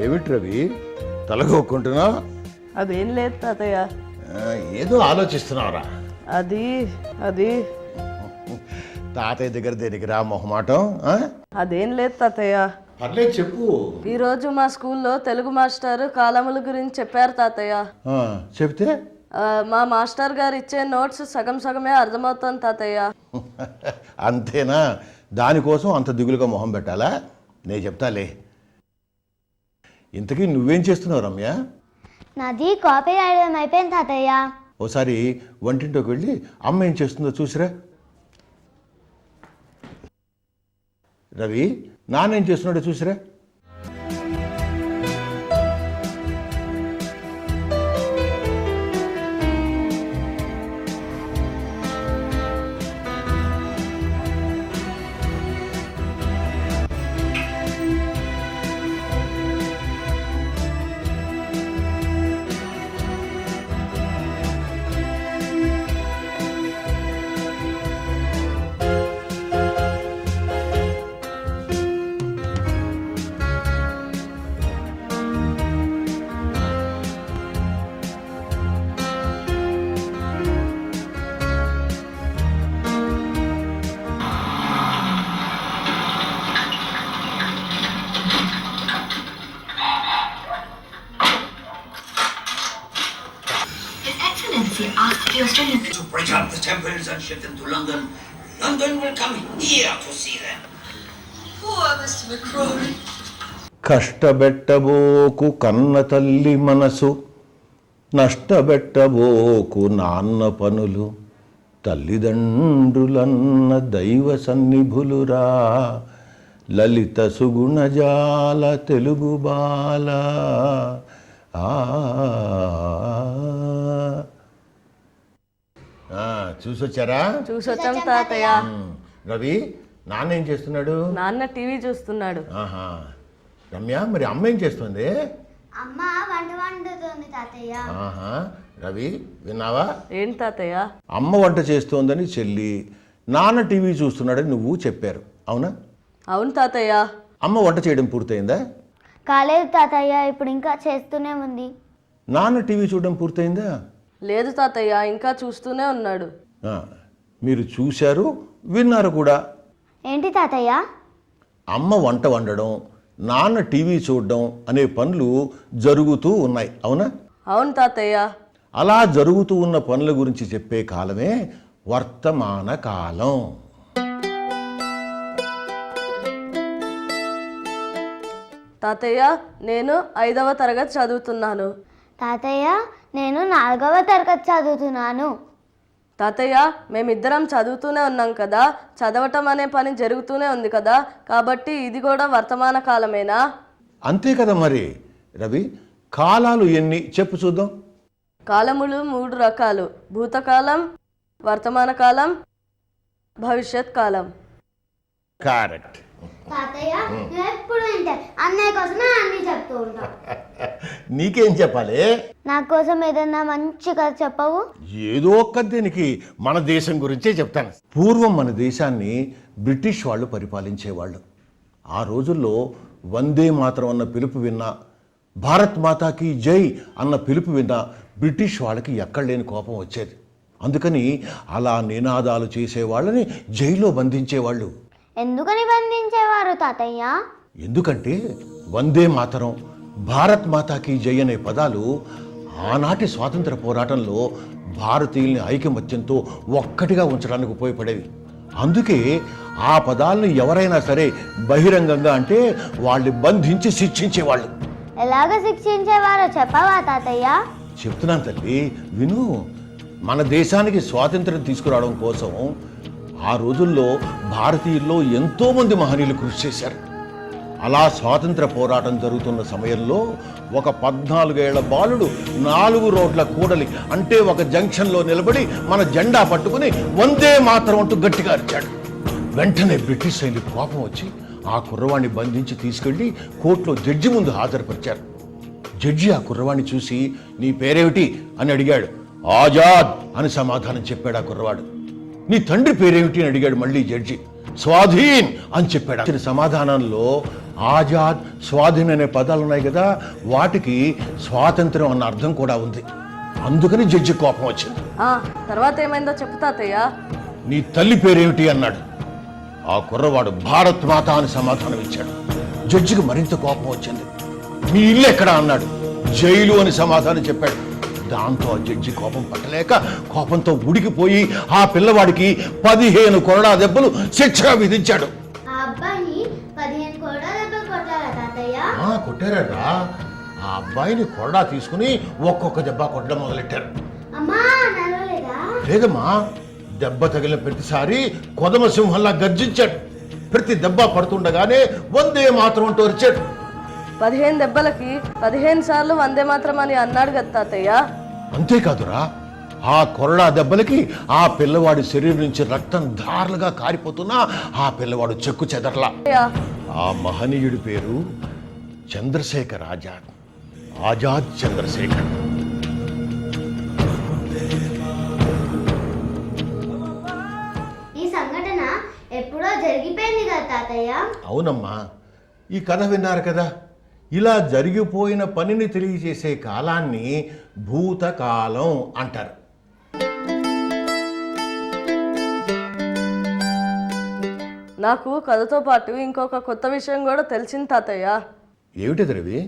ఏమిటి రవి తలగొక్కుంటున్నా? అదేం లేదు తాతయ్య. ఏదో ఆలోచిస్తున్నావురా? అది అది తాతయ్య దగ్గర దేనికిరా మొహమాటం? అదేం లేదు తాతయ్య. పర్లేదు చెప్పు. ఈరోజు మా స్కూల్లో తెలుగు మాస్టర్ కాలముల గురించి చెప్పారు తాతయ్య. చెప్తే మా మాస్టర్ గారు ఇచ్చే నోట్స్ సగం సగమే అర్థమవుతుంది తాతయ్య. అంతేనా? దానికోసం అంత దిగులుగా మొహం పెట్టాలా? నేను చెప్తాలే. ఇంతకీ నువ్వేం చేస్తున్నావు రమ్య? నాది కాపీ రాయడం అయిపోయింది తాతయ్య. ఓసారి వంటింట్లోకి వెళ్ళి అమ్మ ఏం చేస్తుందో చూసిరా. రవి నాన్నేం చేస్తున్నాడో చూసిరా. To break up the temples and ship them to London. London will come here to see them. Poor Mr. McCrory. కష్టబెట్టబోకు కన్న తల్లి మనసు, నష్టబెట్టబోకు నాన్న పనులు, తల్లిదండ్రులన్న దైవ సన్నిభులురా, లలిత సుగుణజాల తెలుగు బాల. చూసొచ్చారా? చూసొచ్చాం తాతయ్య. రవి నాన్న ఏం చేస్తున్నాడు? నాన్న టీవీ చూస్తున్నాడు. రమ్య మరి అమ్మ ఏం చేస్తుంది? అమ్మ వంట వండుతుంది తాతయ్య. రవి విన్నావా? ఏంటి తాతయ్య? అమ్మ వంట చేస్తోందని చెల్లి, నాన్న టీవీ చూస్తున్నాడని నువ్వు చెప్పారు, అవునా? అవును తాతయ్య. అమ్మ వంట చేయడం పూర్తయిందా? కాలేదు తాతయ్య, ఇప్పుడు ఇంకా చేస్తూనే ఉంది. నాన్న టీవీ చూడడం పూర్తయిందా? లేదు తాతయ్య, ఇంకా చూస్తూనే ఉన్నాడు. మీరు చూశారు, విన్నారు కూడా. ఏంటి తాతయ్య? అమ్మ వంట వండడం, నాన్న టీవీ చూడడం అనే పనులు జరుగుతూ ఉన్నాయి, అవునా? అవును తాతయ్య. అలా జరుగుతూ ఉన్న పనుల గురించి చెప్పే కాలమే వర్తమాన కాలం. తాతయ్య నేను 5వ తరగతి చదువుతున్నాను. తాతయ్య నేను 4వ తరగతి చదువుతున్నాను. తాతయ్య మేమిద్దరం చదువుతూనే ఉన్నాం కదా, చదవటం అనే పని జరుగుతూనే ఉంది కదా, కాబట్టి ఇది కూడా వర్తమాన కాలమేనా? అంతే కదా మరి. రవి కాలాలు ఎన్ని చెప్పు చూద్దాం. కాలములు 3 రకాలు: భూతకాలం, వర్తమాన కాలం, భవిష్యత్ కాలం. కరెక్ట్. తాతయ్య నువ్వు ఎప్పుడు వింటే అన్నయ్య కోసమే అన్నీ చెప్తూ ఉంటావు. నీకేం చెప్పాలి? నా కోసం ఏదన్నా మంచి కథ చెప్పవు? ఏదో ఒక్క దీనికి మన దేశం గురించే చెప్తాను. పూర్వం మన దేశాన్ని బ్రిటిష్ వాళ్ళు పరిపాలించేవాళ్ళు. ఆ రోజుల్లో వందే మాతరం అన్న పిలుపు విన్నా, భారత్ మాతాకి జై అన్న పిలుపు విన్నా బ్రిటిష్ వాళ్ళకి ఎక్కడలేని కోపం వచ్చేది. అందుకని అలా నినాదాలు చేసేవాళ్ళని జైల్లో బంధించేవాళ్ళు. ఎందుకని బంధించేవారు తాతయ్య? ఎందుకంటే వందే మాతరం, భారత్ మాతాకి జై అనే పదాలు ఆనాటి స్వాతంత్ర పోరాటంలో భారతీయుల్ని ఐకమత్యంతో ఒక్కటిగా ఉంచడానికి ఉపయోగపడేవి. అందుకే ఆ పదాలను ఎవరైనా సరే బహిరంగంగా అంటే వాళ్ళని బంధించి శిక్షించేవాళ్ళు. ఎలాగ శిక్షించేవారో చెప్పవా తాతయ్య? చెప్తున్నాను తల్లి, విను. మన దేశానికి స్వాతంత్రం తీసుకురావడం కోసం ఆ రోజుల్లో భారతీయుల్లో ఎంతోమంది మహనీయులు కృషి చేశారు. అలా స్వాతంత్ర పోరాటం జరుగుతున్న సమయంలో ఒక 14 ఏళ్ల బాలుడు 4 రోడ్ల కూడలి అంటే ఒక జంక్షన్లో నిలబడి మన జెండా పట్టుకుని వందే మాతరం అంటూ గట్టిగా అరిచాడు. వెంటనే బ్రిటిష్ సైనికులకు కోపం వచ్చి ఆ కుర్రవాణ్ణి బంధించి తీసుకెళ్లి కోర్టులో జడ్జి ముందు హాజరుపరిచారు. జడ్జి ఆ కుర్రవాణ్ణి చూసి నీ పేరేమిటి అని అడిగాడు. ఆజాద్ అని సమాధానం చెప్పాడు ఆ కుర్రవాడు. నీ తండ్రి పేరేమిటి అని అడిగాడు మళ్ళీ జడ్జి. స్వాధీన్ అని చెప్పాడు. ఇచ్చిన సమాధానంలో ఆజాద్, స్వాధీన్ అనే పదాలు ఉన్నాయి కదా, వాటికి స్వాతంత్రం అన్న అర్థం కూడా ఉంది. అందుకని జడ్జి కోపం వచ్చింది. తర్వాత ఏమైందో చెప్పు తాతయ్య. నీ తల్లి పేరేమిటి అన్నాడు. ఆ కుర్రవాడు భారత్ మాత అని సమాధానం ఇచ్చాడు. జడ్జికి మరింత కోపం వచ్చింది. నీ ఇల్లు ఎక్కడా అన్నాడు. జైలు అని సమాధానం చెప్పాడు. దాంతో ఆ జడ్జి కోపం పట్టలేక కోపంతో ఉడికిపోయి ఆ పిల్లవాడికి 15 కొరడా దెబ్బలు శిక్షగా విధించాడు. ఆ అబ్బాయిని 15 కొరడా దెబ్బలు కొట్టారా తాతయ్య? కొట్టారట. ఆ అబ్బాయిని కొరడా తీసుకుని ఒక్కొక్క దెబ్బ కొట్టడం మొదలెట్టారు. అమ్మా నడవలేదా? లేదమ్మా, దెబ్బ తగిలిన ప్రతిసారి కొదమ సింహంలా గర్జించాడు. ప్రతి దెబ్బ పడుతుండగానే వందే మాత్రం అంటూ అరిచాడు. 15 దెబ్బలకి 15 సార్లు వందే మాత్రం అని అన్నాడు కదా తాతయ్య. అంతేకాదురా, ఆ కొరడా దెబ్బలకి ఆ పిల్లవాడి శరీరం నుంచి రక్తం ధారలుగా కారిపోతున్నా ఆ పిల్లవాడు చెక్కు చెదరలా. ఆ మహనీయుడి పేరు చంద్రశేఖర్ ఆజాద్. ఆజాద్ చంద్రశేఖర్. ఈ సంఘటన ఎప్పుడో జరిగిపోయింది కదా తాతయ్య? అవునమ్మా, ఈ కథ విన్నారు కదా. ఇలా జరిగిపోయిన పనిని తెలియజేసే కాలాన్ని భూతకాలం అంటారు. నాకు కథతో పాటు ఇంకొక కొత్త విషయం కూడా తెలిసింది తాతయ్య. ఏమిటది రవి?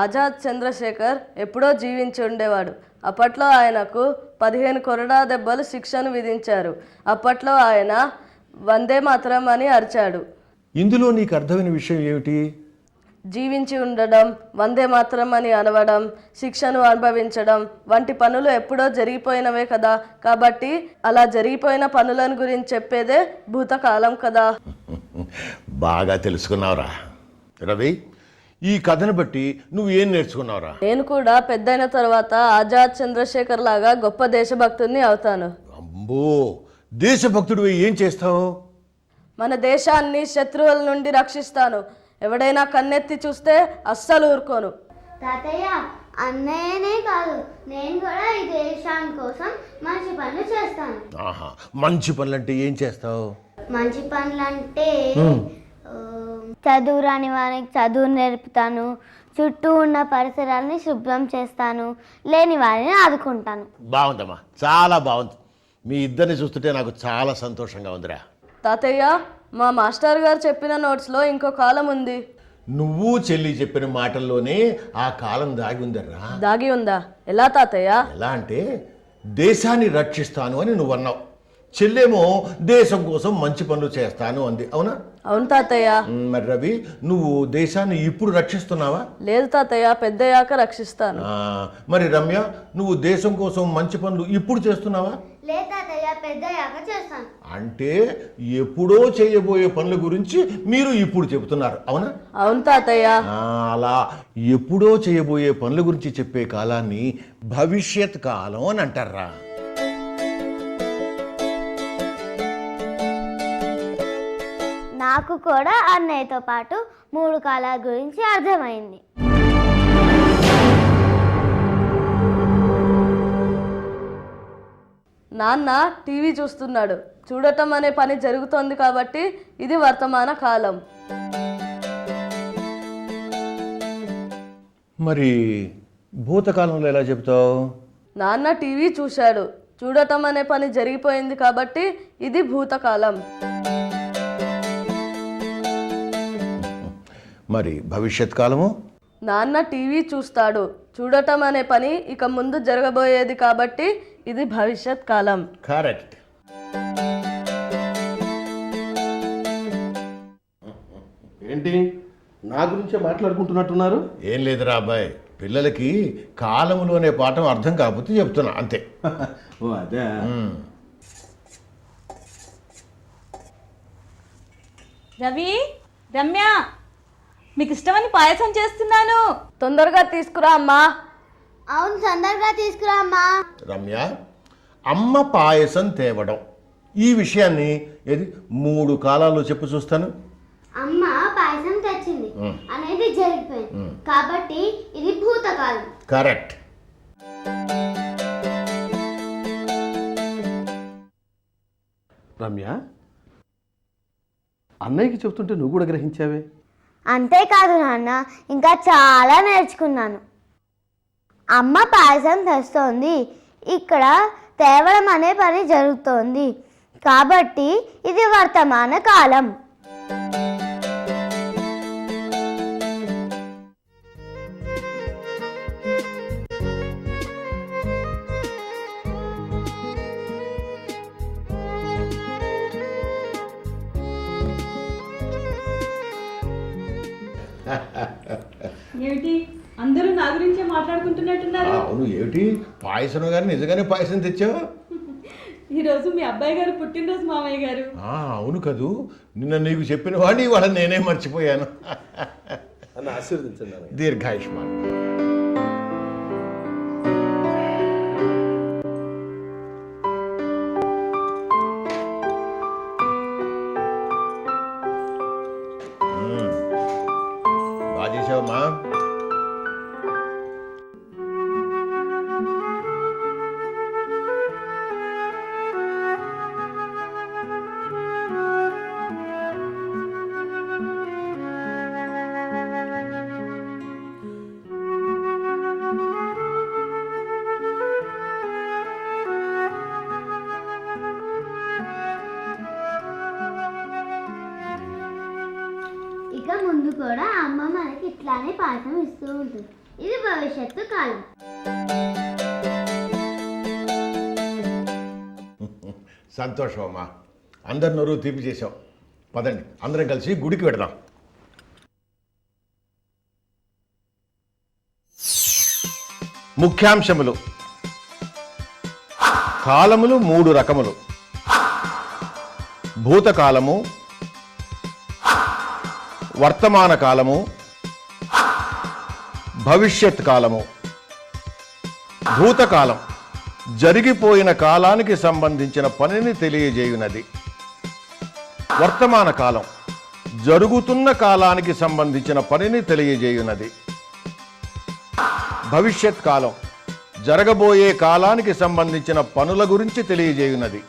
ఆజాద్ చంద్రశేఖర్ ఎప్పుడో జీవించి ఉండేవాడు. అప్పట్లో ఆయనకు 15 కొరడా దెబ్బలు శిక్షను విధించారు. అప్పట్లో ఆయన వందే మాత్రం అని అరిచాడు. ఇందులో నీకు అర్థమైన విషయం ఏమిటి? జీవించి ఉండడం, వందే మాత్రం అని అనవడం, శిక్షను అనుభవించడం వంటి పనులు ఎప్పుడో జరిగిపోయినవే కదా. కాబట్టి అలా జరిగిపోయిన పనులను గురించి చెప్పేదే భూతకాలం కదా. బాగా తెలుసుకున్నావురా రవి. ఈ కథను బట్టి నువ్వు ఏం నేర్చుకున్నావురా? నేను కూడా పెద్దయిన తర్వాత ఆజాద్ చంద్రశేఖర్ లాగా గొప్ప దేశభక్తుడిని అవుతాను. అమ్మో, దేశభక్తుడు ఏం చేస్తావు? మన దేశాన్ని శత్రువుల నుండి రక్షిస్తాను. ఎవడైనా కన్నెత్తి చూస్తే అస్సలు ఊరుకోను. తాతయ్య, అన్నయ్యనే కాదు, నేను కూడా ఈ దేశాని కోసం మంచి పనులు చేస్తాను. మంచి పనులు అంటే ఏం చేస్తావు? మంచి పనులు అంటే చదువు రాని వారికి చదువు నేర్పుతాను, చుట్టూ ఉన్న పరిసరాలని శుభ్రం చేస్తాను, లేని వారిని ఆదుకుంటాను. బాగుందమ్మా, చాలా బాగుంది. మీ ఇద్దరిని చూస్తుంటే నాకు చాలా సంతోషంగా ఉందిరా. తాతయ్య, మా మాస్టర్ గారు చెప్పిన నోట్స్లో ఇంకో కాలం ఉంది. నువ్వు చెల్లి చెప్పిన మాటల్లోనే ఆ కాలం దాగి ఉందరా. దాగి ఉందా? ఎలా తాతయ్య? ఎలా అంటే, దేశాన్ని రక్షిస్తాను అని నువ్వు అన్నావు. చెల్లేమో దేశం కోసం మంచి పనులు చేస్తాను అంది. అవునా? అవును తాతయ్య. మరి రవి, నువ్వు దేశాన్ని ఇప్పుడు రక్షిస్తున్నావా? లేదు తాతయ్య, పెద్దయ్యాక రక్షిస్తాను. మరి రమ్య, నువ్వు దేశం కోసం మంచి పనులు ఇప్పుడు చేస్తున్నావా? లేదు తాతయ్య, పెద్దయ్యాక చేస్తాను. అంటే ఎప్పుడో చేయబోయే పనుల గురించి మీరు ఇప్పుడు చెబుతున్నారు. అవునా? అవును తాతయ్య. అలా ఎప్పుడో చేయబోయే పనుల గురించి చెప్పే కాలాన్ని భవిష్యత్ కాలం అని అంటారా. నాకు కూడా అన్నయ్యతో పాటు 3 కాలాల గురించి అర్థమైంది. నాన్న టీవీ చూస్తున్నాడు. చూడటం అనే పని జరుగుతోంది కాబట్టి ఇది వర్తమాన కాలం. మరి భూతకాలంలో ఎలా చెప్తావు? నాన్న టీవీ చూశాడు. చూడటం అనే పని జరిగిపోయింది కాబట్టి ఇది భూతకాలం. మరి భవిష్యత్ కాలము? నాన్న టీవీ చూస్తాడు. చూడటం అనే పని ఇక ముందు జరగబోయేది కాబట్టి ఇది భవిష్యత్ కాలం. కరెక్ట్. ఏంటి నా గురించే మాట్లాడుకుంటున్నట్టున్నారు? ఏం లేదురా అబ్బాయి, పిల్లలకి కాలములోనే పాఠం అర్థం కాకపోతే చెప్తున్నా అంతే. ఓ అదే. రవి, రమ్య, మీకు ఇష్టమని పాయసం చేస్తున్నాను. తొందరగా తీసుకురా అమ్మా. అవును, తొందరగా తీసుకురా అమ్మా. రమ్య, అమ్మ పాయసం తేవడం ఈ విషయాన్ని 3 కాలాల్లో చెప్పు చూస్తాను. అమ్మ పాయసం తెచ్చింది అనేది జరిగిపోయింది కాబట్టి ఇది భూతకాలం. కరెక్ట్. రమ్య, అన్నయ్యకి చెప్తుంటే నువ్వు కూడా గ్రహించావే. అంతేకాదు నాన్న, ఇంకా చాలా నేర్చుకున్నాను. అమ్మ పాయసం తెస్తోంది, ఇక్కడ తేవడం అనే పని జరుగుతోంది, కాబట్టి ఇది వర్తమాన కాలం. ఏమిటి అందరూ నా గురించే మాట్లాడుకుంటున్నట్టున్నారు? అవును, ఏమిటి పాయసం గారు నిజంగానే పాయసం తెచ్చావా? ఈరోజు మీ అబ్బాయి గారు పుట్టినరోజు మామయ్య గారు. అవును కదూ, నిన్న నీకు చెప్పిన వాడిని వాళ్ళని నేనే మర్చిపోయాను. అన్న ఆశీర్వదించండి అన్నయ్య. దీర్ఘాయుష్మాన్. బాగా చేసావమ్మా. ఇక ముందు కూడా అమ్మ మనకి ఇట్లానే పాఠం ఇస్తూ ఉంటుంది. ఇది భవిష్యత్తు కాలం. సంతోషం అమ్మా, అందరి నోరు తీపి చేసాం. పదండి అందరం కలిసి గుడికి వెడదాం. ముఖ్యాంశములు. కాలములు 3 రకములు: భూతకాలము, వర్తమాన కాలము, భవిష్యత్ కాలము. భూతకాలం జరిగిపోయిన కాలానికి సంబంధించిన పనిని తెలియజేయునది. వర్తమాన కాలం జరుగుతున్న కాలానికి సంబంధించిన పనిని తెలియజేయునది. భవిష్యత్ కాలం జరగబోయే కాలానికి సంబంధించిన పనుల గురించి తెలియజేయునది.